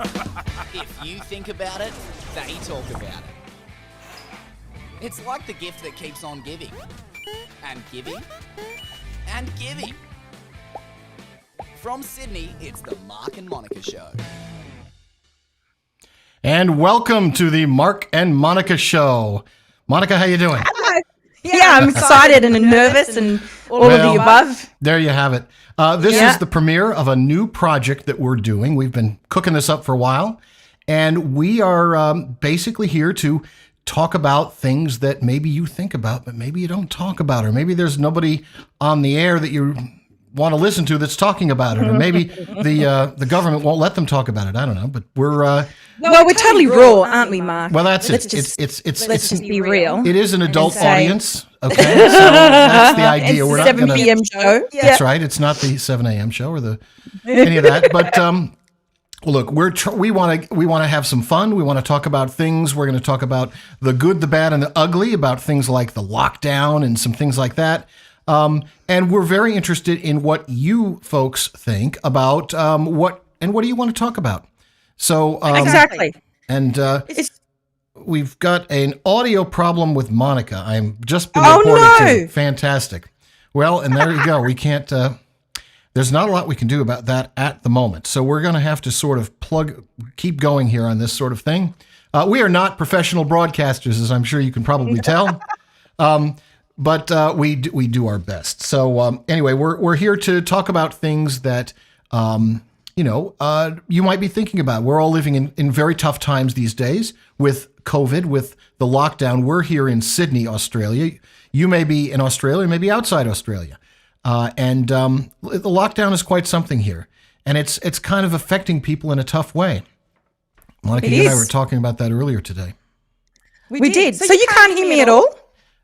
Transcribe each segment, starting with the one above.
If you think about it, they talk about it. It's like the gift that keeps on giving. And giving. And giving. From Sydney, it's the Mark and Monica Show. And welcome to the Mark and Monica Show. Monica, how you doing? Yeah, I'm excited and nervous and all of the above. There you have it. This is the premiere of a new project that we're doing. We've been cooking this up for a while, and we are basically here to talk about things that maybe you think about, but maybe you don't talk about, or maybe there's nobody on the air that you want to listen to that's talking about it, or maybe the government won't let them talk about it. I don't know, but we're we're totally raw, aren't we, Mark? well, that's let's it. Just, It's let's just be real. it is an adult say- audience. Okay, so that's the idea. It's We're a not 7 gonna. p.m. show. That's right. It's not the 7 a.m. show or any of that. But look, we want to have some fun. We want to talk about things. We're going to talk about the good, the bad, and the ugly. About things like the lockdown and some things like that. And we're very interested in what you folks think about what do you want to talk about. So Exactly. And we've got an audio problem with Monica. I'm just been Oh, reported no. to. Fantastic. Well, and there you go. We can't. There's not a lot we can do about that at the moment. So we're going to have to sort of keep going here on this sort of thing. We are not professional broadcasters, as I'm sure you can probably tell. But we do our best. So anyway, we're here to talk about things that you might be thinking about. We're all living in very tough times these days with COVID, with the lockdown. We're here in Sydney, Australia. You may be in Australia, maybe outside Australia. And the lockdown is quite something here. And it's kind of affecting people in a tough way. Monica, you and I were talking about that earlier today. We did. So you can't hear me at all?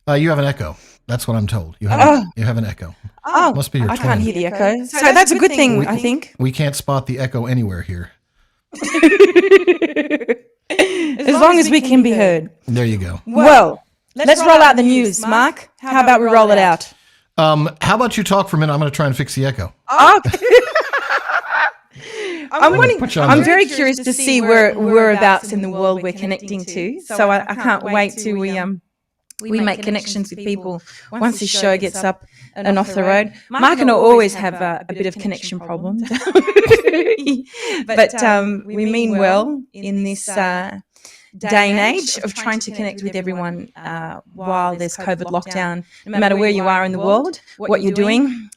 You have an echo. That's what I'm told. You have an echo. Oh, Must be your I twin. can't hear the echo. So that's a good thing, I think. We can't spot the echo anywhere here. As long as we can be heard. There you go. Well, let's roll out the news, Mark. How about we roll it out? How about you talk for a minute? I'm going to try and fix the echo. Oh. Put you on I'm there. very curious to see whereabouts in the world we're connecting to. So I can't wait till we make connections with people once this show gets up and off the road. Mark and I always have a bit of connection problem. But we mean well in this day and age of trying to connect with everyone while there's COVID lockdown, no matter where you are in the world, what you're doing,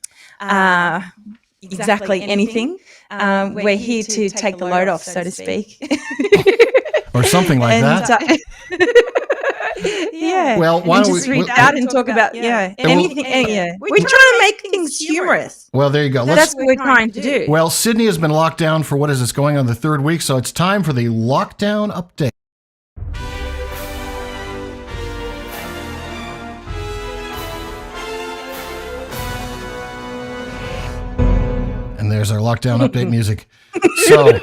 exactly anything. We're here to take the load off, so to speak. Or something like that. Yeah. Well, why and don't just we- read out and talk about anything. We're trying to make things humorous. Well, there you go. That's what we're trying to do. Well, Sydney has been locked down for what is this, going on the third week, so it's time for the lockdown update. And there's our lockdown update music. So,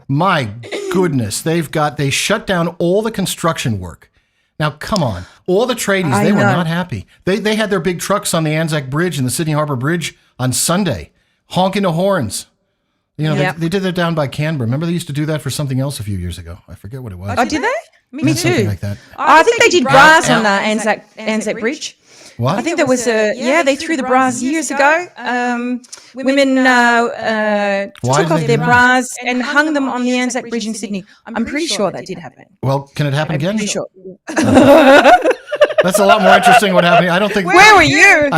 my goodness, they shut down all the construction work. Now, come on. All the tradies, they were not happy. They had their big trucks on the Anzac Bridge and the Sydney Harbour Bridge on Sunday, honking the horns. You know, they did that down by Canberra. Remember they used to do that for something else a few years ago. I forget what it was. Oh, did they? Me Something too. like that. I think they did bras on Anzac Bridge. What? I think there was they threw the bras years ago. Women took off their bras and hung them on the Anzac Bridge in Sydney. I'm pretty sure that did happen. Well, can it happen again? Pretty sure. That's a lot more interesting what happened. I don't think... Where were you?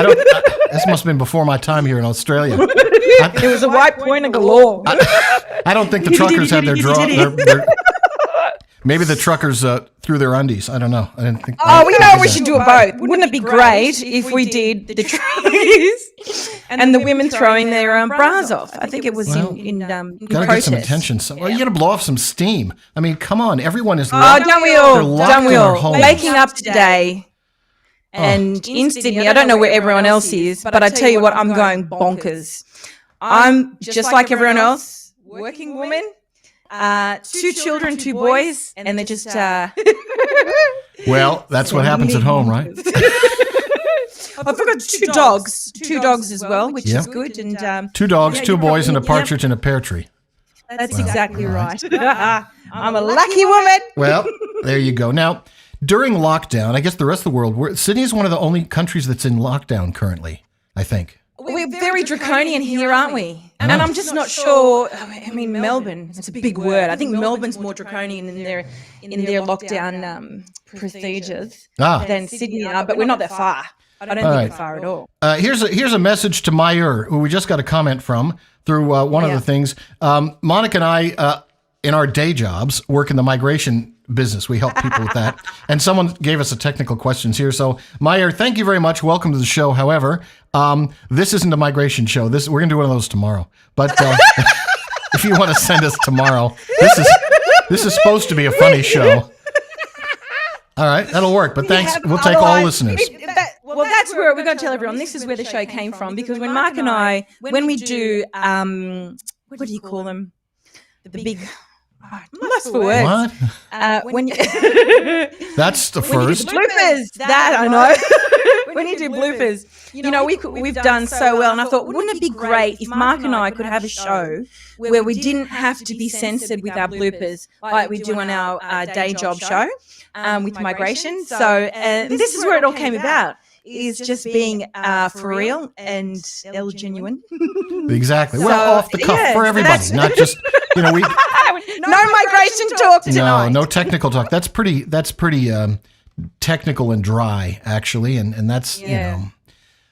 This must have been before my time here in Australia. It was a white pointer galore. I don't think the truckers had their maybe the truckers threw their undies. I don't know. I didn't think. Oh, we know we should do it both. Wouldn't it be great if we did the truckers and the women throwing their bras off? I think it was in Gotta protest. get some attention. Well, you gotta blow off some steam. I mean, come on. Everyone is Oh, locked. don't we They're all? locked Don't we in their all? homes. Waking up today. And in Sydney, I don't know where everyone else is, but I tell you what, I'm going bonkers. I'm just like everyone else, working woman, 2 children, 2 boys, and they're just... Well, that's what happens at home, right? I've got 2 dogs as well, which is good. And 2 dogs, yeah, 2 you boys, and a probably- partridge in a pear tree. That's exactly right. I'm a lucky woman. Well, there you go. Now, during lockdown, I guess the rest of the world, Sydney is one of the only countries that's in lockdown currently, I think. We're very draconian here, aren't we? And I'm just not sure. I mean, Melbourne, it's a big word. I think Melbourne's more draconian in their lockdown procedures than Sydney are, but we're not that far. I don't think we're far at all. Here's a message to Mayer, who we just got a comment from through one of the things. Monica and I, in our day jobs, work in the migration business. We help people with that. And someone gave us a technical questions here. So, Mayer, thank you very much. Welcome to the show. However, this isn't a migration show. We're going to do one of those tomorrow. But if you want to send us tomorrow, this is supposed to be a funny show. All right, that'll work. But thanks. We'll take all listeners. Well, that's where we're going to tell everyone. This is where the show came from, because when Mark and I, when we do, what do you call them? The big... Lost for words. What? When you That's the first. Bloopers. That I know. When you do bloopers, we've done so well, and I thought, wouldn't it be great if Mark and I could have a show where we didn't have to be censored with our bloopers like we do on our day job show with migration. So this is where it all came about. Is just being for real and genuine. Exactly. Well, off the cuff for everybody, not just we. No migration talk tonight. No technical talk. That's pretty technical and dry, actually, and that's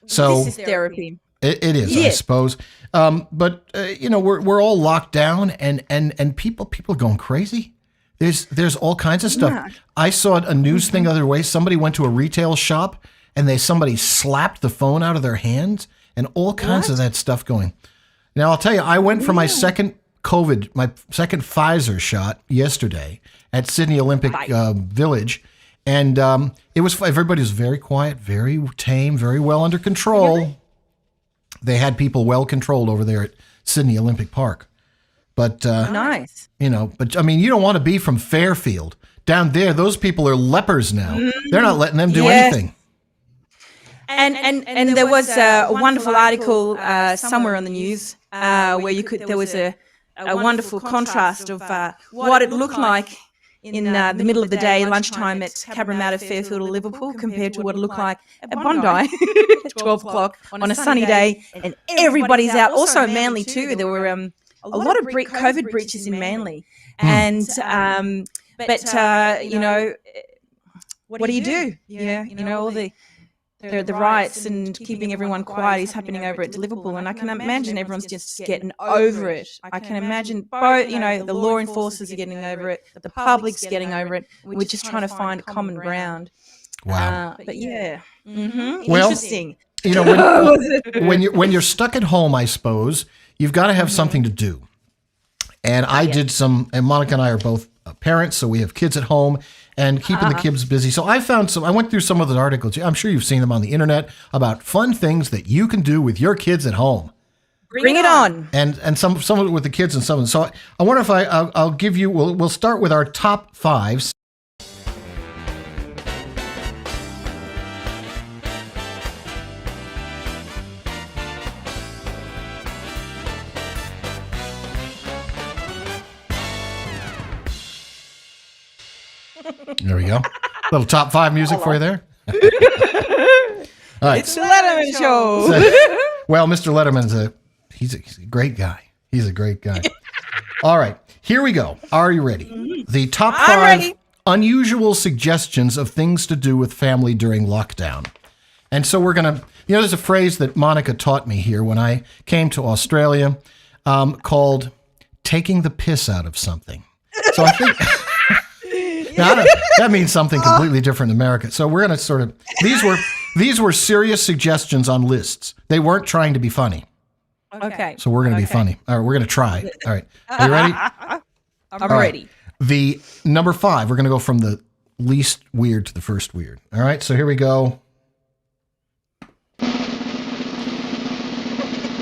So this is therapy. It is, I suppose. But we're all locked down, and people are going crazy. There's all kinds of stuff. Yeah. I saw a news thing the other way. Somebody went to a retail shop and somebody slapped the phone out of their hands, and all kinds of that stuff going. Now I'll tell you, I went for my second Pfizer shot yesterday at Sydney Olympic Village, and everybody was very quiet, very tame, very well under control. Really? They had people well controlled over there at Sydney Olympic Park. But nice. But I mean, you don't want to be from Fairfield. Down there, those people are lepers now. They're not letting them do anything. And there was a wonderful article somewhere on the news where there was a wonderful contrast of what it looked like in the middle of the day, lunchtime at Cabramatta, Fairfield or Liverpool, compared to what it looked like at Bondi at 12 o'clock on a sunny day, and everybody's out. Also Manly too. There were a lot of COVID breaches in Manly, and what do you do? All the riots and keeping everyone quiet is happening over at Liverpool, and I can imagine everyone's just getting over it. I can imagine both, the law enforcers are getting over it, the public's getting over it. We're just trying to find common ground. Wow. But yeah, well, interesting. When you're stuck at home, I suppose you've got to have something to do. And I did some. And Monica and I are both parents, so we have kids at home. And keeping the kids busy. So I went through some of the articles. I'm sure you've seen them on the internet about fun things that you can do with your kids at home. Bring it on. And some of it with the kids and some of it. So I wonder if I'll give you, we'll start with our top 5. There we go. Little top 5 music for you there. All right. It's the Letterman Show. Well, Mr. Letterman's he's a great guy. He's a great guy. All right. Here we go. Are you ready? The top 5 unusual suggestions of things to do with family during lockdown. And so we're going to, there's a phrase that Monica taught me here when I came to Australia called taking the piss out of something. So I think... Now, that means something completely different in America. So we're going to these were serious suggestions on lists. They weren't trying to be funny. Okay. So we're going to be funny. All right, we're going to try. All right. Are you ready? I'm ready. The number 5, we're going to go from the least weird to the first weird. All right, so here we go.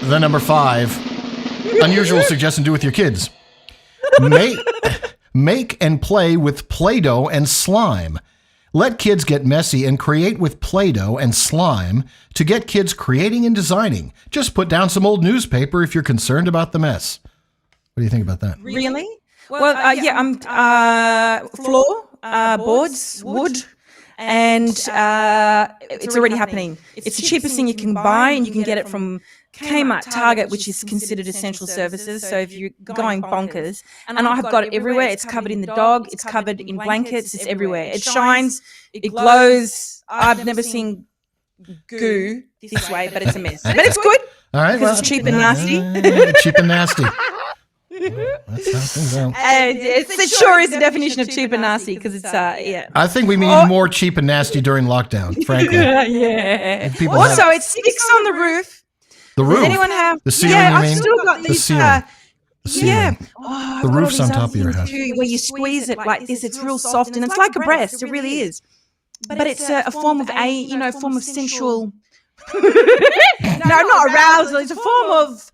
The number 5, unusual suggestion to do with your kids. Make and play with Play-Doh and slime. Let kids get messy and create with Play-Doh and slime to get kids creating and designing. Just put down some old newspaper if you're concerned about the mess. What do you think about that? Really? Well, floor, boards, wood, and it's already happening. It's the cheapest thing you can buy, and you can get it from Kmart, Target, which is considered essential services. So if you're going bonkers, and I have got it everywhere. It's covered in the dog. It's covered in blankets. It's everywhere. It shines. It glows. I've never seen goo this way, but it's a mess. But it's good. All right. Because it's cheap and nasty. Cheap and nasty. That's how things are. It sure is the definition of cheap and nasty because it's yeah. I think we mean more cheap and nasty during lockdown, frankly. Yeah. People Also, have- it sticks on the roof. The roof. Does anyone have The ceiling, Yeah, you I've mean? still got The these. ceiling. The ceiling. Yeah. Oh, I've The got all roof's these on other top of your things house. too, where you squeeze it like this. It's real soft and it's like a breast. It really is. But it's a form of form of sensual. No, not arousal. It's a form of.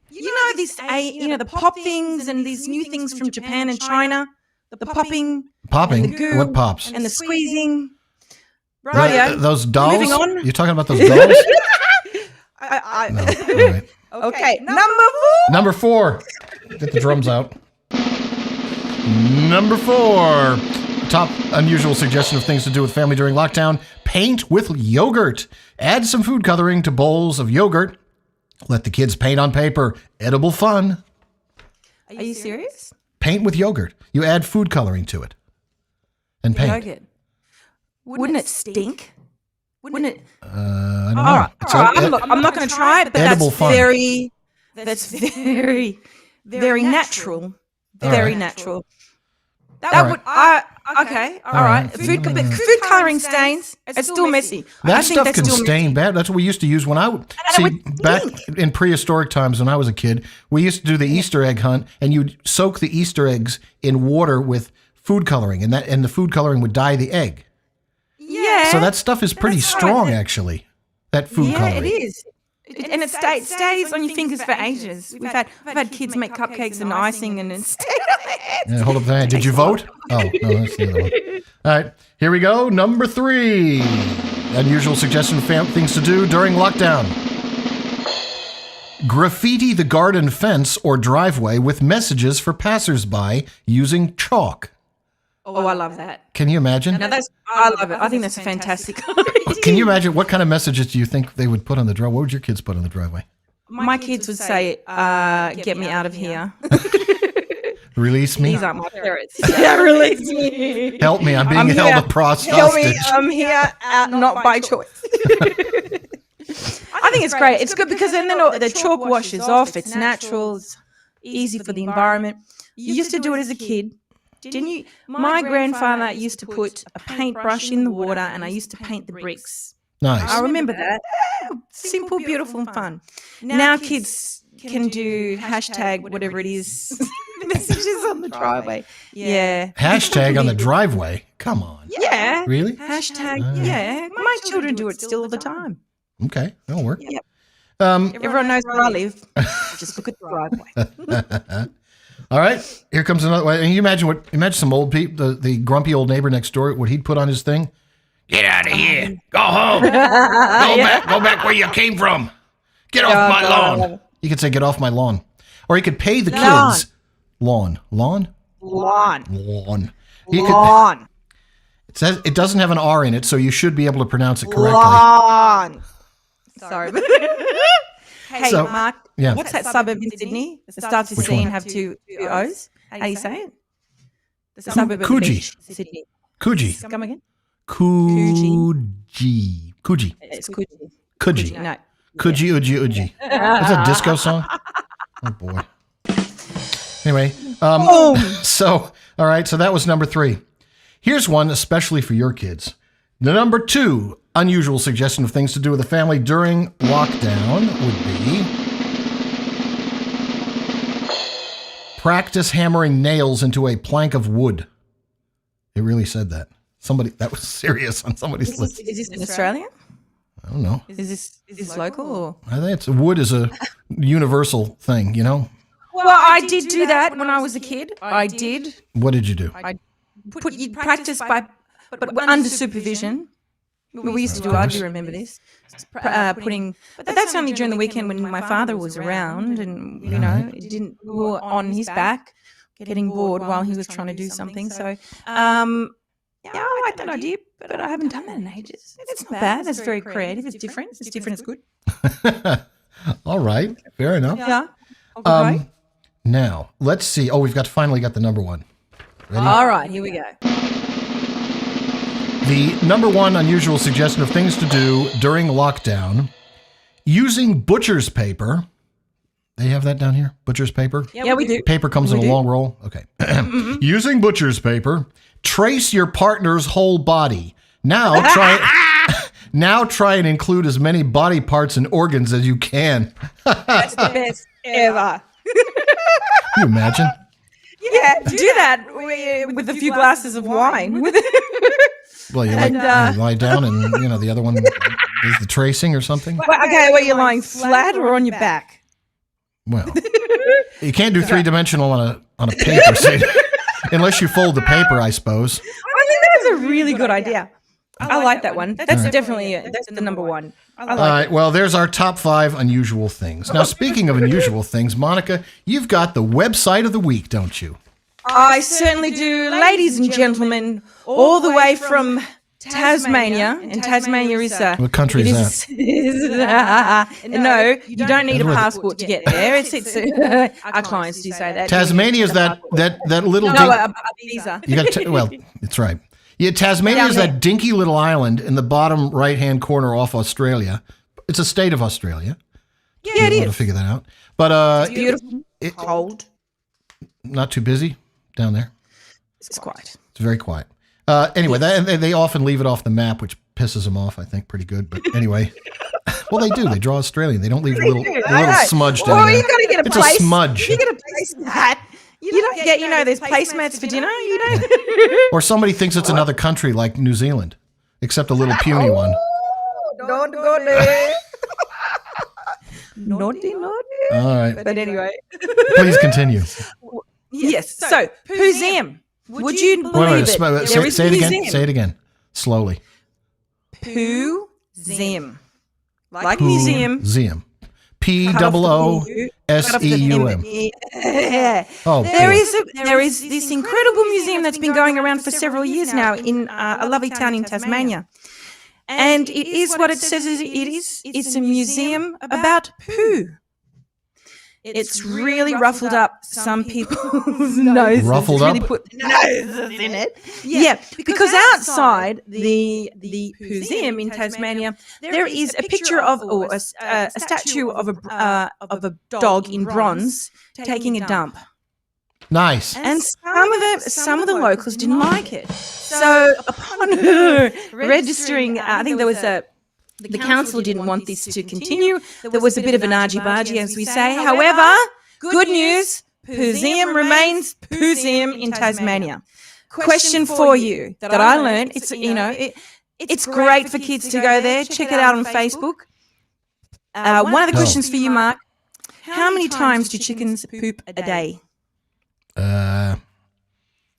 The pop things and these new things from Japan and China. The popping. Popping? And the goo What pops? and the squeezing. Rightio. Those dolls? Moving on. You're talking about those dolls? No. All right. Okay, Number 4. Get the drums out. Number 4. Top unusual suggestion of things to do with family during lockdown. Paint with yogurt. Add some food coloring to bowls of yogurt. Let the kids paint on paper. Edible fun. Are you serious? Paint with yogurt. You add food coloring to it. And paint. Yogurt. Wouldn't it stink? Wouldn't it? I don't know. All right. It's I'm not going to try it, but edible that's fun. very natural. Very natural. That All would. Okay. All right. Food coloring stains. It's still messy. That I think stuff that's can still stain bad. That's what we used to use when I would see back in prehistoric times when I was a kid. We used to do the Easter egg hunt, and you'd soak the Easter eggs in water with food coloring, and the food coloring would dye the egg. Yeah. So that stuff is pretty strong, actually. That food coloring. Yeah, it is. And it stays on your fingers for ages. We've had kids make cupcakes and icing, and it's stayed on their hands. Yeah, hold up the hand. Did you vote? Oh, no, that's the other one. All right, here we go. Number 3. Unusual suggestion of things to do during lockdown. Graffiti the garden fence or driveway with messages for passersby using chalk. Oh, I love that. Can you imagine? No, I love it. I think that's fantastic. Can you imagine what kind of messages do you think they would put on the driveway? What would your kids put on the driveway? My kids would say, "Get me out of here." Release me. These aren't my parents. Yeah, release me. Help me. I'm being held hostage. Help me. I'm here, not by choice. I think it's great. It's good because then the chalk washes off. It's natural. It's easy for the environment. You used to do it as a kid, didn't you? My grandfather used to put a paintbrush in the water, and I used to paint the bricks. Nice. I remember that. Simple, beautiful, and fun. Now kids can do hashtag whatever it is. Messages on the driveway. Yeah. Hashtag on the driveway. Come on. Yeah. Really? Hashtag. Yeah. My children do it still all the time. Okay, that'll work. Yep. Everyone knows where I live. Just look at the driveway. All right, here comes another one. And you imagine some old people, the grumpy old neighbor next door, what he'd put on his thing. Get out of here. Go home. Go back where you came from. Get off my lawn. He could say, get off my lawn. Or he could pay the kids. Lawn. He could, it says it doesn't have an R in it, so you should be able to pronounce it correctly. Lawn. Sorry. Hey, So, Mark, yeah. what's that suburb in Sydney? It starts with Which C and one? have two O's. How do you say it? The suburb of Coogee. Beach, Sydney. Coogee. Come again? Coogee. It's Coogee. Coogee. No. Coogee, Uji. Is that a disco song? Oh, boy. Anyway, so, all right, so that was number 3. Here's one especially for your kids. The number 2 unusual suggestion of things to do with the family during lockdown would be practice hammering nails into a plank of wood. It really said that. That was serious on somebody's list. Is this in Australia? I don't know. Is this local? Or? I think wood is a universal thing, you know? Well, I did do that when I was a kid. I did. What did you do? You practice but under supervision. We used to do. Of I course. do remember this. Putting, but that's only during the weekend when my father was around, and it didn't we were on his back, getting bored while he was trying to do something. So, yeah, I like that idea, but I haven't done that in ages. It's not bad. It's very creative. It's different. It's different. It's good. All right. Fair enough. Yeah. Okay. Now, let's see. Oh, we've finally got the number one. Ready? All right. Here we go. The number one unusual suggestion of things to do during lockdown, using butcher's paper. They have that down here? Butcher's paper? Yeah, we do. Paper comes in a long roll? Okay. Using butcher's paper, trace your partner's whole body. Now try and include as many body parts and organs as you can. That's the best ever. Can you imagine? Yeah, do that with a few glasses of wine. Well, you lie down and, the other one is the tracing or something. Okay, were you lying flat or on your back? Well, you can't do three-dimensional on a paper, unless you fold the paper, I suppose. I think that is a really good idea. I like that one. That's definitely that's the number one. All right. Well, there's our top 5 unusual things. Now, speaking of unusual things, Monica, you've got the website of the week, don't you? I certainly do, ladies and gentlemen, all the way from Tasmania, and Tasmania is What country is that? No, you don't need a passport to get there. It's our clients do say that. Tasmania is that little. No, a visa. You got well, it's right. Yeah, Tasmania is that dinky little island in the bottom right-hand corner off Australia. It's a state of Australia. Yeah, it To is. figure that out, but It's beautiful, cold. not too busy down there. It's quiet. It's very quiet. Anyway, they often leave it off the map, which pisses them off, I think, pretty good. But anyway, well, they do. They draw Australian. They don't leave a little smudge down there. You got to get a It's place. a smudge. You get a place for that. You don't get, there's placemats for dinner. You don't. Or somebody thinks it's another country like New Zealand, except a little puny one. Don't go there. Naughty. All right. But anyway. Please continue. Yes. So, museum. Would you believe it? Say it again. Say it again. Slowly. Museum. Like museum. Museum. POOSEUM. Yeah. Oh, There is this incredible museum that's been going around for several years now in a lovely town in Tasmania. And it is what it says it is. It's a museum about poo. It's really ruffled up some people's noses. Ruffled It's really up? put noses in it. Yeah, because outside the museum in Tasmania, there is a picture of or a statue of a dog in bronze taking a dump. Nice. And some of the locals didn't like it. So upon registering, I think there was the council didn't want this to continue. There was a bit of an argy-bargy, as we say. However, good news, Museum remains Museum in Tasmania. Question for you that I learned, it's great for kids to go there. Check it out on Facebook. One of the questions for you, Mark, how many times do chickens poop a day? I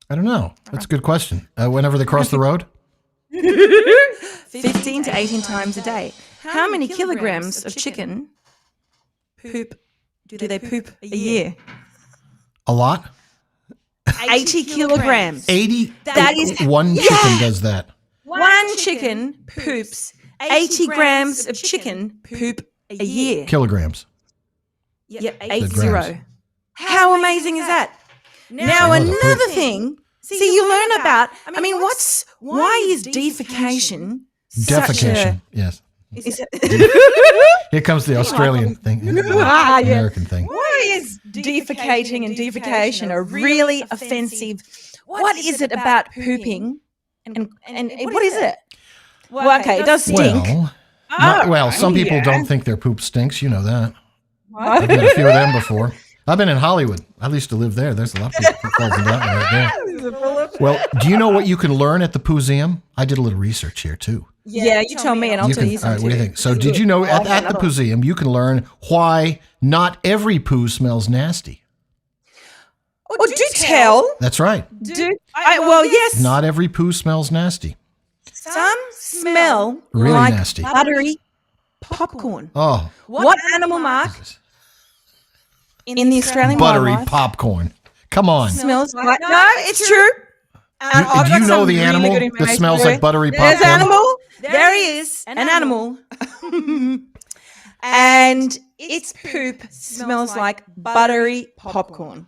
don't know. That's a good question. Whenever they cross the road? 15 to 18 times a day. How many kilograms of chicken do they poop a year? A lot? 80 kilograms. 80? That is one chicken does that. One chicken poops 80 grams of chicken poop a year. Kilograms. Yeah, grams. 80. How amazing is that? Now, That's a lot of another poop. thing. See, you learn about, why is defecation Defecation. Yes. Is it, Here comes the Australian thing. Ah, yeah. American thing. why is defecating and defecation are really offensive? What is it about pooping? And what is it? Well, okay, it does stink. Some people don't think their poop stinks. You know that. I've met a few of them before. I've been in Hollywood. I used to live there. There's a lot of people that falls in that one right there. Well, do you know what you can learn at the Pooseum? I did a little research here too. Yeah, you tell me and I'll tell you all right, something. what do you think? So did you know at the Pooseum you can learn why not every poo smells nasty? Oh, do tell. That's right. Well, yes. Not every poo smells nasty. Some smell Really like nasty. buttery popcorn. Oh, What animal, Mark, in the Australian buttery wildlife popcorn. Come on. smells like? No, it's true. Do you know the animal that smells like buttery There's popcorn? animal. There is an animal. And its poop smells like buttery popcorn.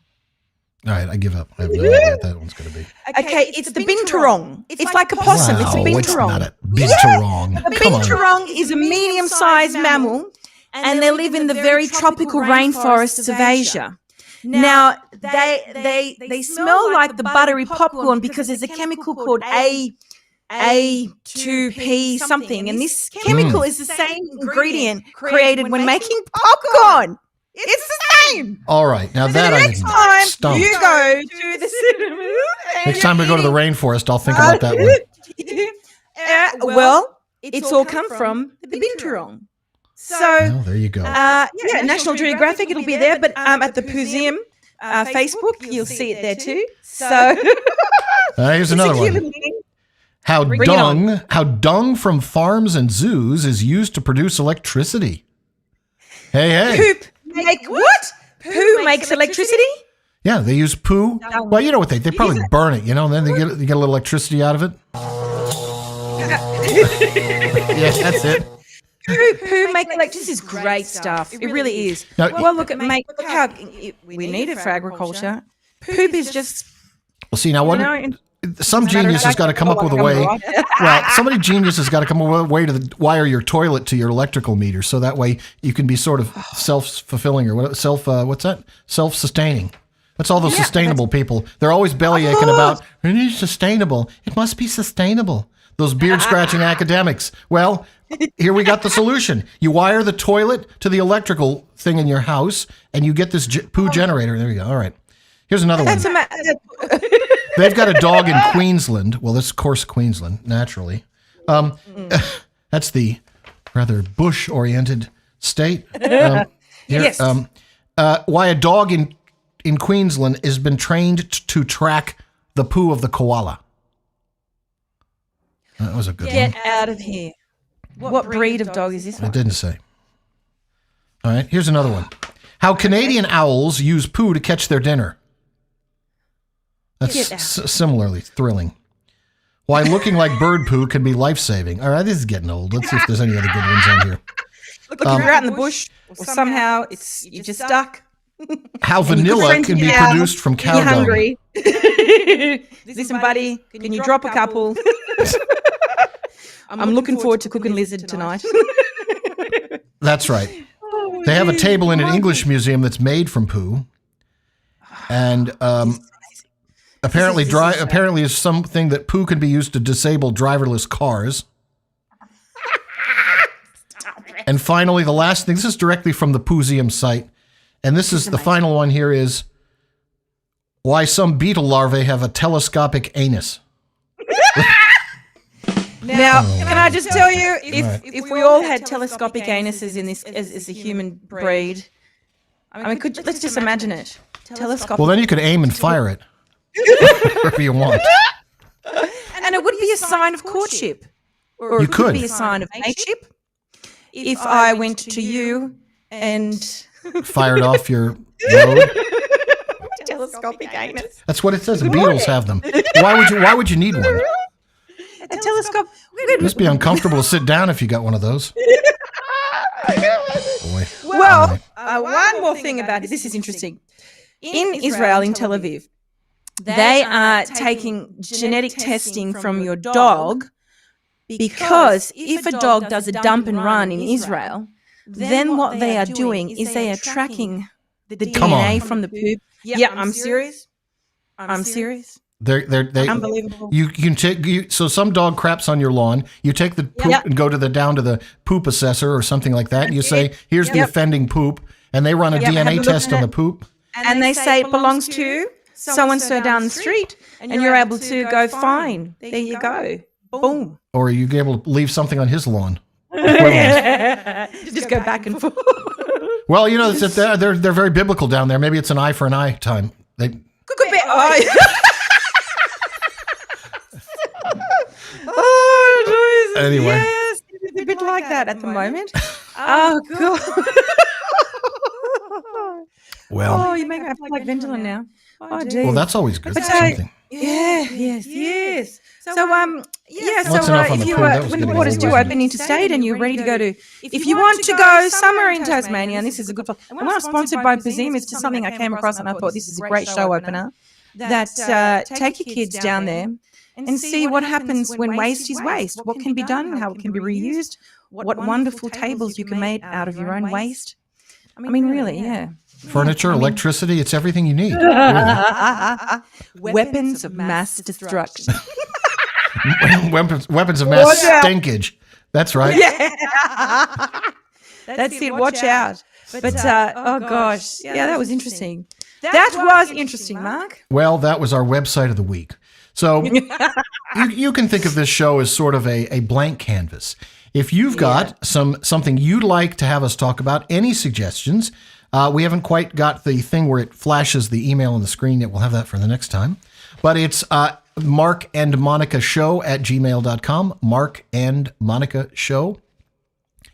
All right, I give up. I have no idea what that one's going to be. Okay, it's the binturong. It's like a possum. It's a Wow, it's binturong. not a binturong. The Come on. binturong is a medium-sized mammal, and they live in the very tropical rainforests of Asia. Now, they smell like the buttery popcorn because there's a chemical called A2P something, and this chemical is the same ingredient created when making popcorn. It's the same. All right, now So that the I next didn't. time Stumped. you go to the cinema, Next time we go to the rainforest, I'll think about that one. well, it's all come from the binturong. So, Well, there you go. yeah, National Geographic, it'll be there, but at the Museum Facebook, you'll see it there too. So, Here's another one. How Bring it dung from farms and zoos is used to produce electricity. Hey. Poop make what? Poo makes electricity? Yeah, they use poo. Well, you know what they probably burn it, and then they get a little electricity out of it. Yeah, that's it. Poo make electricity is great stuff. It really is. Now, Well, look how we need it for agriculture. Poop is just, Well, see, now you what? know, Some genius has got to come up with a way. Well, somebody genius has got to come up with a way to wire your toilet to your electrical meter, so that way you can be sort of self-fulfilling or what's that? Self-sustaining. That's all those sustainable people. They're always belly aching about, it is sustainable. It must be sustainable. Those beard-scratching academics. Well, here we got the solution. You wire the toilet to the electrical thing in your house, and you get this poo generator. There you go. All right. Here's another one. They've got a dog in Queensland. Well, this, of course, Queensland, naturally. That's the rather bush-oriented state. Yes. Why a dog in Queensland has been trained to track the poo of the koala. That was a good one. Get out of here. What breed of dog is this It one? didn't say. All right, here's another one. How Canadian owls use poo to catch their dinner. That's similarly thrilling. Why looking like bird poo can be life-saving. All right, this is getting old. Let's see if there's any other good ones on here. Look, if you're out in the bush, or somehow you're just stuck. How vanilla can be produced from cow You're dung. hungry. Listen, buddy, can you drop a couple? I'm looking forward to cooking lizard tonight. That's right. They have a table in an English museum that's made from poo. And apparently is something that poo can be used to disable driverless cars. And finally, the last thing, this is directly from the Pooseum site. And this is the final one here is why some beetle larvae have a telescopic anus. Now, can I just tell you, if we all had telescopic anuses in this as a human breed, I mean, let's just imagine it. Telescopic. Well, then you could aim and fire it wherever you want. And it would be a sign of courtship. Or You it could could. be a sign of mateship. If I went to you and Fired off your load. telescopic anus. That's what it says. The beetles have them. Why would you need one? A telescope. It must be uncomfortable to sit down if you got one of those. Boy. Well, one more thing about it. This is interesting. In Israel, in Tel Aviv, they are taking genetic testing from your dog because if a dog does a dump and run in Israel, then what they are doing is they are tracking the Come DNA on. from the poop. Yeah, I'm serious. I'm serious. They Unbelievable. You can take so some dog craps on your lawn. You take the poop Yep. and go down to the poop assessor or something like that. And you say, "Here's the Yep. offending poop," and they run a Yep, have a DNA look test at on it. the poop. And they say it belongs to so-and-so down the street, and you're able to go, fine, there you go. Boom. Or are you able to leave something on his lawn? Just go back and forth. Well, you know, they're very biblical down there. Maybe it's an eye for an eye time. Could be. Oh, Anyway. Yes, it's a bit like that at the moment. Oh, God. Well, you make me feel like Ventolin now. Oh, geez. well, that's always good. But, That's something. Yes. So, That's enough on if the you poo. That was when the getting borders do away. open interstate and you're ready to go to, if you want to go somewhere in Tasmania, and this is a good, and when I was sponsored by Pazim, it's just something I came across and I thought this is a great show opener. That take your kids down there and see what happens when waste is waste. What can be done, how it can be reused, what wonderful tables you can make out of your own waste. I mean, really, yeah. Furniture, electricity, it's everything you need. Really. Weapons of mass destruction. Weapons of mass stinkage. That's right. That's it. Watch out. But, oh gosh. Yeah, that was interesting. That was interesting, Mark. Well, that was our website of the week. So you can think of this show as sort of a blank canvas. If you've got something you'd like to have us talk about, any suggestions, we haven't quite got the thing where it flashes the email on the screen yet. We'll have that for the next time. But it's Mark and Monica Show at gmail.com. Mark and Monica Show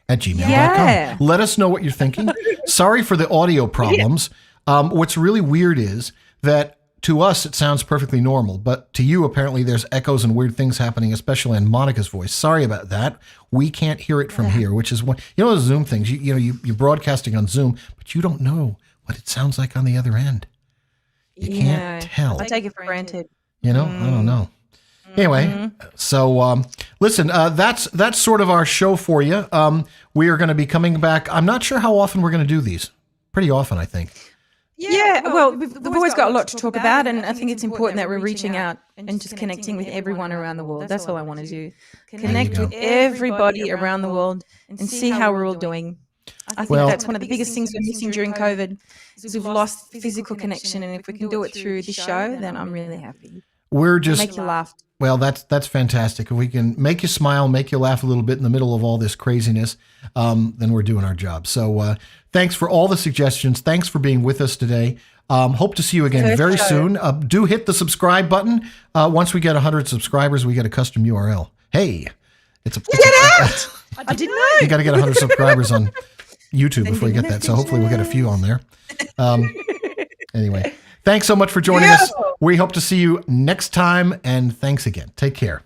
at gmail.com. Yeah. Let us know what you're thinking. Sorry for the audio problems. What's really weird is that to us, it sounds perfectly normal, but to you, apparently there's echoes and weird things happening, especially in Monica's voice. Sorry about that. We can't hear it from here, which is one, those Zoom things, you're broadcasting on Zoom, but you don't know what it sounds like on the other end. You can't tell. I take it for granted. I don't know. Anyway, so listen, that's sort of our show for you. We are going to be coming back. I'm not sure how often we're going to do these. Pretty often, I think. Yeah, well, we've always got a lot to talk about, and I think it's important that we're reaching out and just connecting with everyone around the world. That's all I want to do. Connect with everybody around the world and see how we're all doing. I think that's one of the biggest things we're missing during COVID is we've lost physical connection, and if we can do it through this show, then I'm really happy. We're just make you laugh. Well, that's fantastic. If we can make you smile, make you laugh a little bit in the middle of all this craziness, then we're doing our job. So thanks for all the suggestions. Thanks for being with us today. Hope to see you again very soon. Do hit the subscribe button. Once we get 100 subscribers, we get a custom URL. Hey, get out! I didn't know. You got to get 100 subscribers on YouTube before you get that. So hopefully we'll get a few on there. Anyway, thanks so much for joining us. We hope to see you next time. And thanks again. Take care.